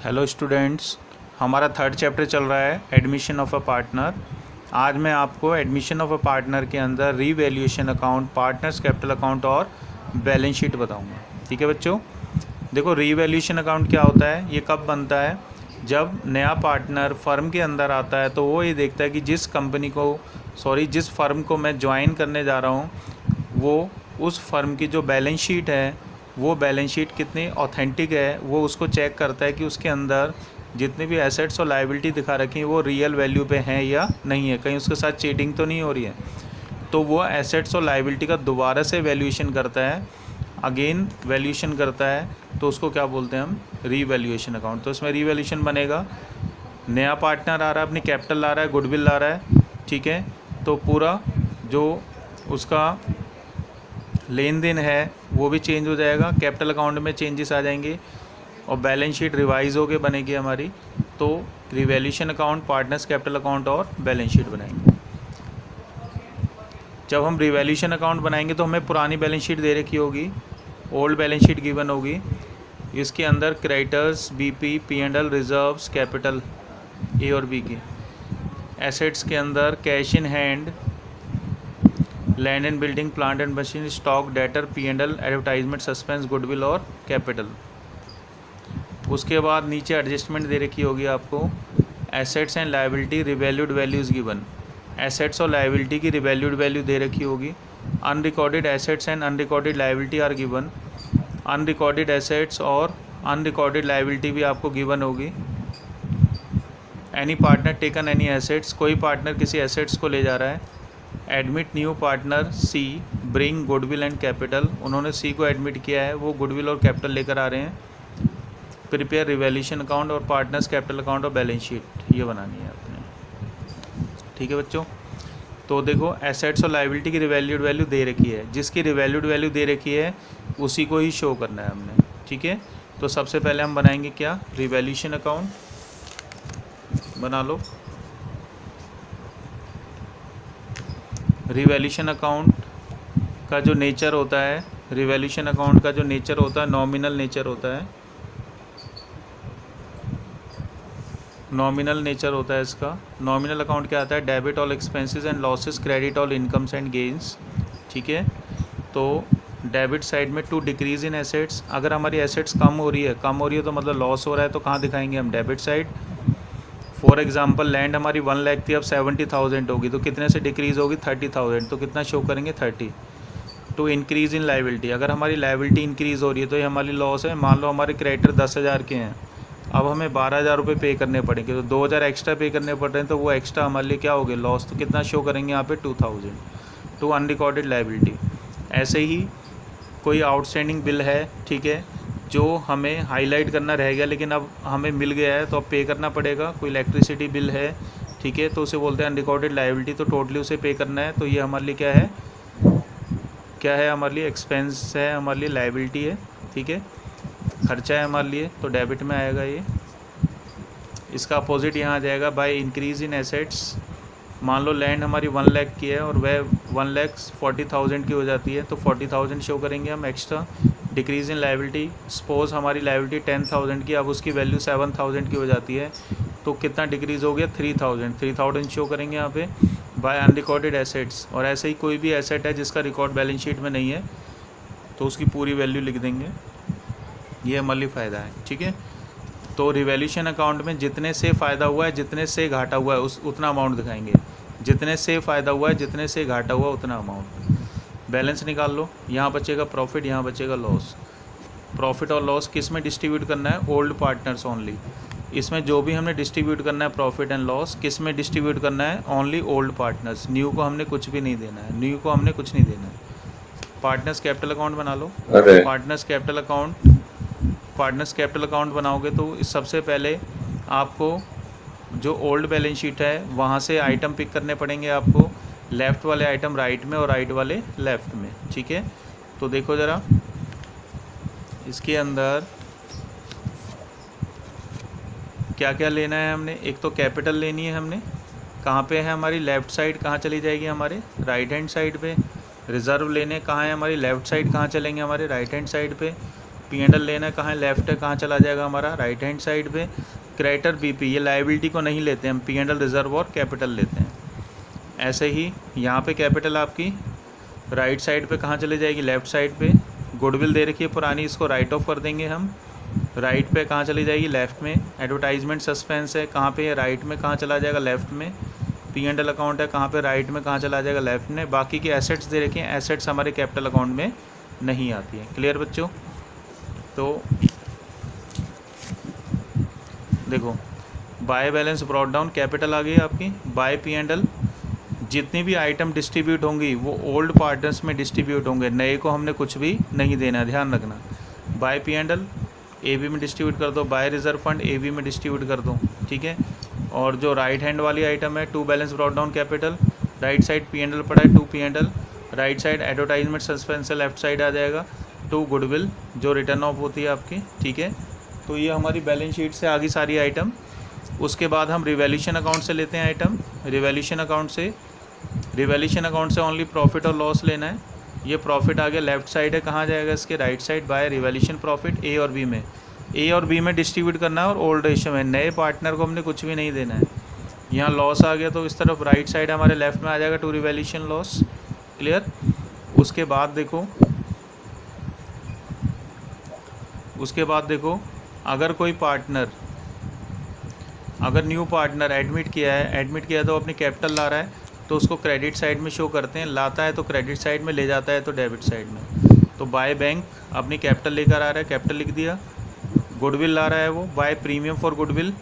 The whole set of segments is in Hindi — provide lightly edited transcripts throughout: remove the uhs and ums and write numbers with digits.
हेलो स्टूडेंट्स, हमारा थर्ड चैप्टर चल रहा है एडमिशन ऑफ अ पार्टनर। आज मैं आपको एडमिशन ऑफ अ पार्टनर के अंदर revaluation account, partners capital account और बैलेंस शीट बताऊंगा। ठीक है बच्चों, देखो रीवैल्यूएशन अकाउंट क्या होता है, ये कब बनता है? जब नया पार्टनर फर्म के अंदर आता है तो वो ये देखता है कि जिस फर्म को मैं ज्वाइन करने जा रहा हूँ वो उस फर्म की जो बैलेंस शीट है वो बैलेंस शीट कितनी ऑथेंटिक है। वो उसको चेक करता है कि उसके अंदर जितने भी एसेट्स और लायबिलिटी दिखा रखी हैं वो रियल वैल्यू पे हैं या नहीं है, कहीं उसके साथ चीटिंग तो नहीं हो रही है। तो वो एसेट्स और लायबिलिटी का दोबारा से वैल्यूएशन करता है, अगेन वैल्यूएशन करता है, तो उसको क्या बोलते हैं हम? Revaluation account. तो इसमें रीवैल्यूएशन बनेगा, नया पार्टनर आ रहा है, अपनी कैपिटल ला रहा है, गुडविल ला रहा है, ठीक है, तो पूरा जो उसका लेन देन है वो भी चेंज हो जाएगा, कैपिटल अकाउंट में चेंजेस आ जाएंगे और बैलेंस शीट रिवाइज होके बनेगी हमारी। तो revaluation account, partners capital account और बैलेंस शीट बनाएंगे। जब हम रिवैल्यूएशन अकाउंट बनाएंगे तो हमें पुरानी बैलेंस शीट दे रखी होगी, ओल्ड बैलेंस शीट गिवन होगी। इसके अंदर creditors, BP, P and L, reserves, capital A और बी की। एसेट्स के अंदर cash in hand, land and building, plant and machine, stock, debtor, P and L, advertisement, suspense, goodwill और कैपिटल। उसके बाद नीचे एडजस्टमेंट दे रखी होगी आपको, assets and liability revalued values given. Assets और लायबिलिटी की रिवैल्यूड वैल्यू दे रखी होगी। Unrecorded assets and unrecorded liability are given. Unrecorded assets और अनरिकॉर्डेड लायबिलिटी भी आपको गिवन होगी। Any partner taken any assets, कोई पार्टनर किसी एसेट्स को ले जा रहा है। Admit new partner C, bring goodwill and capital, उन्होंने सी को एडमिट किया है, वो गुडविल और कैपिटल लेकर आ रहे हैं। प्रिपेयर रिवैल्यूएशन अकाउंट और पार्टनर्स कैपिटल अकाउंट और बैलेंस शीट, ये बनानी है आपने। ठीक है बच्चों, तो देखो एसेट्स और लायबिलिटी की रिवैल्यूड वैल्यू दे रखी है, जिसकी रिवैल्यूड वैल्यू दे रखी है उसी को ही शो करना है हमने। ठीक है, तो सबसे पहले हम बनाएंगे क्या? रिवैल्यूएशन अकाउंट बना लो। रिवैल्यूएशन अकाउंट का जो नेचर होता है, रिवैल्यूएशन अकाउंट का जो नेचर होता है नॉमिनल नेचर होता है। नॉमिनल नेचर होता है इसका। नॉमिनल अकाउंट क्या आता है? Debit all expenses and losses, credit all incomes and gains. ठीक है, तो डेबिट साइड में टू डिक्रीज़ इन एसेट्स, अगर हमारी एसेट्स कम हो रही है तो मतलब लॉस हो रहा है, तो कहाँ दिखाएंगे हम? Debit side. For example land हमारी 1 लाख थी, अब 70,000 होगी, तो कितने से डिक्रीज़ होगी? 30,000, तो कितना शो करेंगे? 30। टू इंक्रीज़ इन लायबिलिटी, अगर हमारी लायबिलिटी इंक्रीज़ हो रही है तो ये हमारी लॉस है। मान लो हमारे क्रेडिटर 10,000 के हैं, अब हमें 12,000 रुपये पे करने पड़ेंगे, तो 2,000 एक्स्ट्रा पे करने पड़ रहे हैं, तो वो एक्स्ट्रा हमारे लिए क्या हो गया? लॉस। तो कितना शो करेंगे यहाँ पे? 2,000, टू अनरिकॉर्डेड लायबिलिटी। ऐसे ही कोई आउटस्टैंडिंग बिल है, ठीक है, जो हमें हाईलाइट करना रह गया लेकिन अब हमें मिल गया है तो अब पे करना पड़ेगा। कोई इलेक्ट्रिसिटी बिल है, ठीक है, तो उसे बोलते हैं अनरिकॉर्डेड लायबिलिटी, तो टोटली उसे पे करना है, तो ये हमारे लिए क्या है? हमारे लिए एक्सपेंस है, हमारे लिए लायबिलिटी है, ठीक है, खर्चा है हमारे लिए, तो डेबिट में आएगा ये। इसका अपोजिट यहाँ आ जाएगा बाय इंक्रीज़ इन एसेट्स। मान लो लैंड हमारी 1 लाख की है और वह 1,40,000 की हो जाती है, तो 40,000 शो करेंगे हम एक्स्ट्रा। डिक्रीज़ इन लायबिलिटी, सपोज़ हमारी लायबिलिटी 10,000 की, अब उसकी वैल्यू 7,000 की हो जाती है, तो कितना डिक्रीज़ हो गया? 3,000 शो करेंगे यहाँ पे बाय अनरिकॉर्डेड एसेट्स। और ऐसे ही कोई भी एसेट है जिसका रिकॉर्ड बैलेंस शीट में नहीं है तो उसकी पूरी वैल्यू लिख देंगे। ये हमारे लिए फ़ायदा है, ठीक है। तो रिवैल्यूएशन अकाउंट में जितने से फ़ायदा हुआ है, जितने से घाटा हुआ है, उतना अमाउंट दिखाएंगे। जितने से फ़ायदा हुआ है, जितने से घाटा हुआ उतना अमाउंट। बैलेंस निकाल लो, यहाँ बचेगा प्रॉफिट, यहाँ बचेगा लॉस। प्रॉफिट और लॉस किस में डिस्ट्रीब्यूट करना है? Old partners only. इसमें जो भी हमने डिस्ट्रीब्यूट करना है प्रॉफिट एंड लॉस, किस में डिस्ट्रीब्यूट करना है? Only old partners. न्यू को हमने कुछ भी नहीं देना है, पार्टनर्स कैपिटल अकाउंट बना लो। पार्टनर्स कैपिटल अकाउंट बनाओगे तो सबसे पहले आपको जो ओल्ड बैलेंस शीट है वहाँ से आइटम पिक करने पड़ेंगे आपको। लेफ़्ट वाले आइटम राइट में और राइट वाले लेफ़्ट में, ठीक है। तो देखो ज़रा, इसके अंदर क्या क्या लेना है हमने? एक तो कैपिटल लेनी है हमने, कहाँ पे है हमारी? Left side. कहाँ चली जाएगी? हमारे राइट हैंड साइड पे। रिज़र्व लेने कहाँ है हमारी? Left side. कहाँ चलेंगे? हमारे राइट हैंड साइड पे। P&L लेना है, कहाँ है, लेफ्ट है, कहाँ चला जाएगा हमारा, राइट हैंड साइड पे। क्रेडिटर BP, ये लाइबिलिटी को नहीं लेते हम, P&L रिजर्व और कैपिटल लेते हैं। ऐसे ही यहाँ पे कैपिटल आपकी राइट साइड पे कहाँ चले जाएगी, लेफ़्ट साइड पे। गुडविल दे रखी है पुरानी, इसको राइट ऑफ कर देंगे हम। राइट पे कहाँ चली जाएगी, लेफ़्ट में। एडवर्टाइजमेंट सस्पेंस है, कहाँ पे है, राइट में, कहाँ चला जाएगा, लेफ़्ट में। P&L अकाउंट है, कहाँ पे, राइट में, कहाँ चला जाएगा, लेफ़्ट में। बाकी के एसेट्स दे रखे हैं, एसेट्स हमारे कैपिटल अकाउंट में नहीं आती है। क्लियर बच्चों? तो देखो, by balance brought down, capital आ गई आपकी। बाय P&L, जितनी भी आइटम डिस्ट्रीब्यूट होंगी वो ओल्ड पार्टनर्स में डिस्ट्रीब्यूट होंगे, नए को हमने कुछ भी नहीं देना, ध्यान रखना। बाय P&L AB में डिस्ट्रीब्यूट कर दो, बाय रिजर्व फंड AB में डिस्ट्रीब्यूट कर दो, ठीक है। और जो राइट हैंड वाली आइटम है, to balance brought down capital, right side P&L पड़ा है, to P&L, right side advertisement suspense है, लेफ्ट साइड आ जाएगा टू गुडविल जो रिटर्न ऑफ होती है आपकी, ठीक है। तो ये हमारी बैलेंस शीट से आ गई सारी आइटम। उसके बाद हम रिवैल्यूएशन अकाउंट से लेते हैं आइटम। रिवैल्यूएशन अकाउंट से ओनली प्रॉफिट और लॉस लेना है। ये प्रॉफिट आ गया, लेफ्ट साइड है, कहाँ जाएगा इसके, right side, by revaluation profit A और बी में डिस्ट्रीब्यूट करना है और ओल्ड रेशियो में। नए पार्टनर को हमने कुछ भी नहीं देना है। यहाँ लॉस आ गया तो इस तरफ राइट साइड हमारे लेफ्ट में आ जाएगा टू रिवैल्यूएशन लॉस। क्लियर? उसके बाद देखो अगर कोई पार्टनर, अगर न्यू पार्टनर एडमिट किया है तो अपनी कैपिटल ला रहा है तो उसको क्रेडिट साइड में शो करते हैं, लाता है तो क्रेडिट साइड में, ले जाता है तो डेबिट साइड में। तो बाय बैंक अपनी कैपिटल लेकर आ रहा है, कैपिटल लिख दिया। गुडविल ला रहा है वो, by premium for goodwill,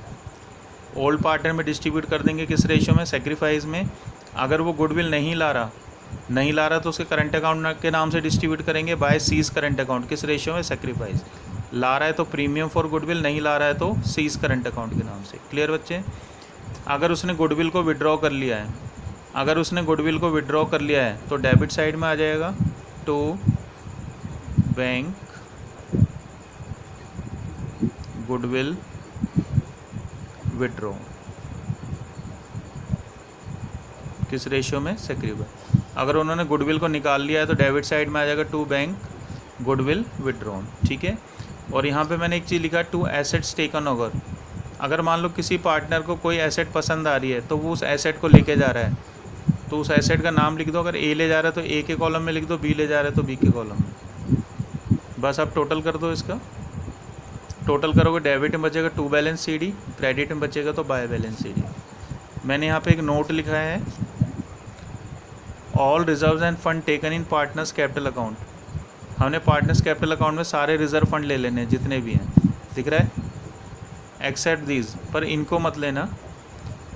old partner में डिस्ट्रीब्यूट कर देंगे, किस रेशियो में, सेक्रीफाइस में। अगर वो गुडविल नहीं ला रहा तो उसके करंट अकाउंट के नाम से डिस्ट्रीब्यूट करेंगे, बाय सीज करंट अकाउंट, किस रेशियो में, सेक्रीफाइस। ला रहा है तो प्रीमियम फॉर गुडविल, नहीं ला रहा है तो सीज करंट अकाउंट के नाम से। क्लियर बच्चे? अगर उसने गुडविल को विड्रॉ कर लिया है तो डेबिट साइड में आ जाएगा टू बैंक गुडविल विड्रॉ, किस रेशियो में, सेक्रीफाइस। अगर उन्होंने गुडविल को निकाल लिया है तो डेबिट साइड में आ जाएगा टू बैंक गुडविल विड्रॉन, ठीक है। और यहाँ पे मैंने एक चीज़ लिखा, टू एसेट्स टेकन ओवर। अगर मान लो किसी पार्टनर को कोई एसेट पसंद आ रही है तो वो उस एसेट को लेके जा रहा है, तो उस एसेट का नाम लिख दो। अगर ए ले जा रहा है तो ए के कॉलम में लिख दो, बी ले जा रहा है तो बी के कॉलम में। बस आप टोटल कर दो, इसका टोटल करोगे, डेबिट में बचेगा टू बैलेंस CD, क्रेडिट में बचेगा तो बाय बैलेंस CD। मैंने यहाँ पे एक नोट लिखा है, all reserves end fund taken in partners capital account. हमने पार्टनर्स कैपिटल अकाउंट में सारे रिजर्व फंड ले लेने हैं जितने भी हैं, दिख रहा है, एक्सेप्ट दीज, पर इनको मत लेना,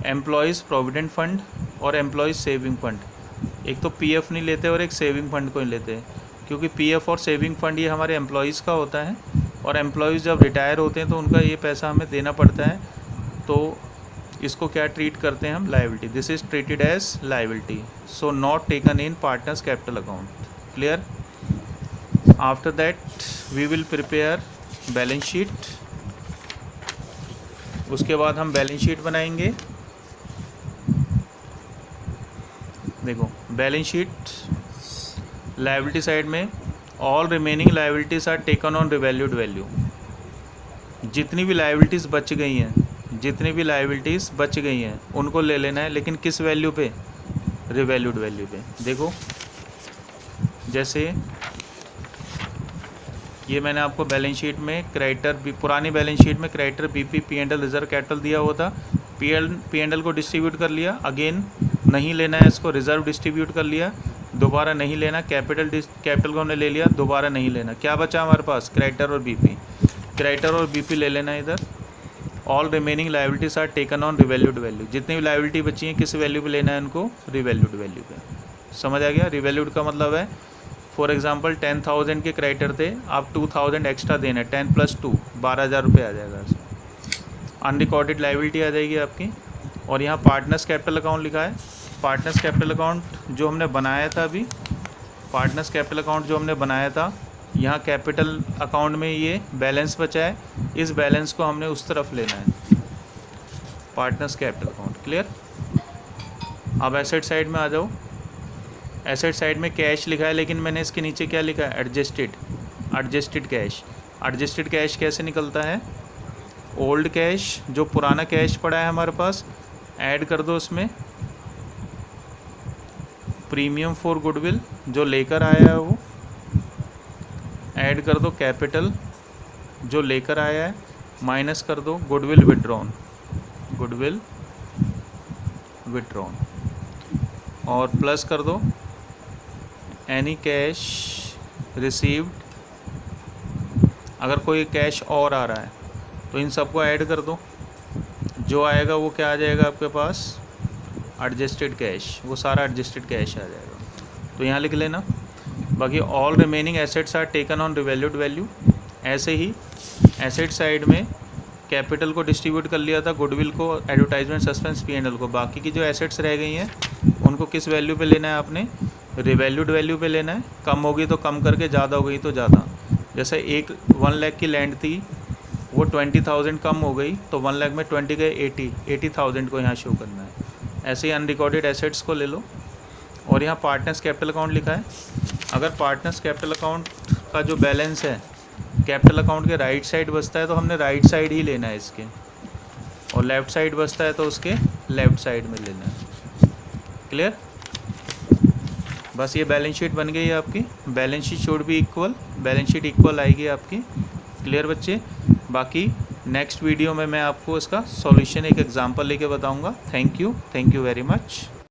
एम्प्लॉयज़ प्रोविडेंट फंड और एम्प्लॉयज़ सेविंग फंड। एक तो PF नहीं लेते और एक सेविंग फंड को नहीं लेते, क्योंकि PF और सेविंग फंड ये हमारे एम्प्लॉयज़ का होता है, और एम्प्लॉयज़ जब रिटायर होते हैं तो उनका ये पैसा हमें देना पड़ता है। तो इसको क्या ट्रीट करते हैं हम, liability. This is treated as liability, so not taken in partners capital account. Clear? After that we will prepare balance sheet. उसके बाद हम बैलेंस शीट बनाएंगे। देखो बैलेंस शीट, लायबिलिटी साइड में all remaining liabilities are taken on revalued value. जितनी भी लायबिलिटीज़ बच गई हैं उनको ले लेना है, लेकिन किस वैल्यू पे, रिवैल्यूड वैल्यू पे। देखो जैसे ये मैंने आपको बैलेंस शीट में क्रेडिटर, पुरानी बैलेंस शीट में creditor BP P&L reserve capital दिया हुआ था, P&L को डिस्ट्रीब्यूट कर लिया, अगेन नहीं लेना है इसको, रिजर्व डिस्ट्रीब्यूट कर लिया, दोबारा नहीं लेना, कैपिटल को हमने ले लिया, दोबारा नहीं लेना। क्या बचा हमारे पास, क्रेडिटर और BP ले लेना इधर। All remaining liabilities are taken on revalued value. जितनी भी लायबिलिटी बची हैं किस वैल्यू पे लेना है इनको, रिवैल्यूड वैल्यू पे। समझ आ गया? रिवैल्यूड का मतलब है, फॉर एग्जांपल 10,000 के क्रेडिटर थे, आप 2,000 एक्स्ट्रा देना है, 10 + 2 12,000 रुपये आ जाएगा इसमें। अनरिकॉर्डेड लायबिलिटी आ जाएगी आपकी। और यहाँ पार्टनर्स कैपिटल अकाउंट लिखा है। पार्टनर्स कैपिटल अकाउंट जो हमने बनाया था अभी, पार्टनर्स कैपिटल अकाउंट जो हमने बनाया था, यहाँ कैपिटल अकाउंट में ये बैलेंस बचा है, इस बैलेंस को हमने उस तरफ लेना है, पार्टनर्स कैपिटल अकाउंट। क्लियर? अब एसेट साइड में आ जाओ। एसेट साइड में कैश लिखा है, लेकिन मैंने इसके नीचे क्या लिखा है, एडजस्टेड कैश। एडजस्टेड कैश कैसे निकलता है, ओल्ड कैश जो पुराना कैश पड़ा है हमारे पास ऐड कर दो उसमें, प्रीमियम फॉर गुडविल जो लेकर आया है वो ऐड कर दो, कैपिटल जो लेकर आया है माइनस कर दो गुडविल विड्रॉन, गुडविल विड्रॉन, और प्लस कर दो एनी कैश रिसीव्ड, अगर कोई कैश और आ रहा है तो इन सबको ऐड कर दो, जो आएगा वो क्या आ जाएगा आपके पास, एडजस्टेड कैश, वो सारा एडजस्टेड कैश आ जाएगा। तो यहाँ लिख लेना। बाकी all remaining assets are taken on revalued value. ऐसे ही एसेट साइड में कैपिटल को डिस्ट्रीब्यूट कर लिया था, गुडविल को, एडवर्टाइजमेंट, सस्पेंस, P&L को। बाकी की जो एसेट्स रह गई हैं उनको किस वैल्यू पे लेना है आपने, रिवैल्यूड वैल्यू पे लेना है। कम होगी तो कम करके, ज़्यादा हो गई तो ज़्यादा। जैसे 1 लाख की लैंड थी वो 20,000 कम हो गई तो 1 लाख में 20 गए 80,000 को यहाँ शो करना है। ऐसे ही अनरिकॉर्डेड एसेट्स को ले लो और यहाँ पार्टनर्स कैपिटल अकाउंट लिखा है। अगर पार्टनर्स कैपिटल अकाउंट का जो बैलेंस है कैपिटल अकाउंट के राइट साइड बचता है तो हमने राइट साइड ही लेना है इसके, और लेफ़्ट साइड बचता है तो उसके लेफ़्ट साइड में लेना है। क्लियर? बस ये बैलेंस शीट बन गई है आपकी। Balance sheet should be equal, balance sheet equal आएगी आपकी। क्लियर बच्चे? बाकी नेक्स्ट वीडियो में मैं आपको इसका सॉल्यूशन एक एग्जांपल लेके बताऊंगा। Thank you very much.